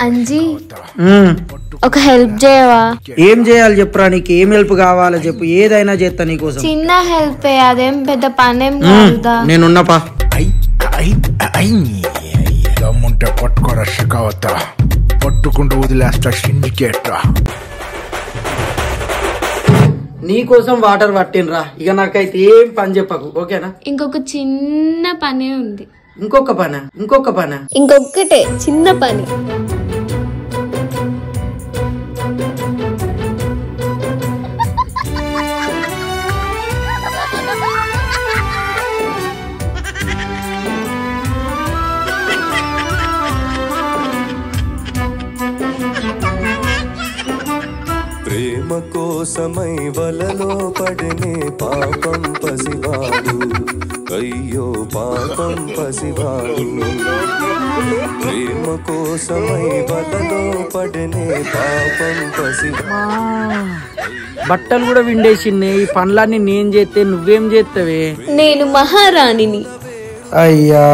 అంజీ ఒక హెల్ప్ చేయవా? ఏం చేయాలి చెప్పురా, నీకు ఏం హెల్ప్ కావాలో చెప్పు, ఏదైనా చేస్తా నీకోసం. చిన్న హెల్ప్, అదేం పెద్ద పనేం కాదుదా. నేనున్నపా. దమ్ముంటే పట్టుకోరా షికావత, పట్టుకుంటూ వదిలేస్తా సిండికేట్. నీకోసం వాటర్ పట్టినరా, ఇక నాకైతే ఏం పని చెప్పకు, ఓకేనా? ఇంకొక చిన్న పనే ఉంది. ఇంకొకటే చిన్న పని. ప్రేమ కోసమై వలలో పడినే పాపం పసివాడు, అయ్యో పాపం పసివాడు. ప్రేమ కోసమై వలలో పడినే పాపం పసివాడు. బట్టలు కూడా విండేసింది, ఈ పనులన్నీ నేను చేస్తే నువ్వేం చేస్తావే? నేను మహారాణిని. అయ్యా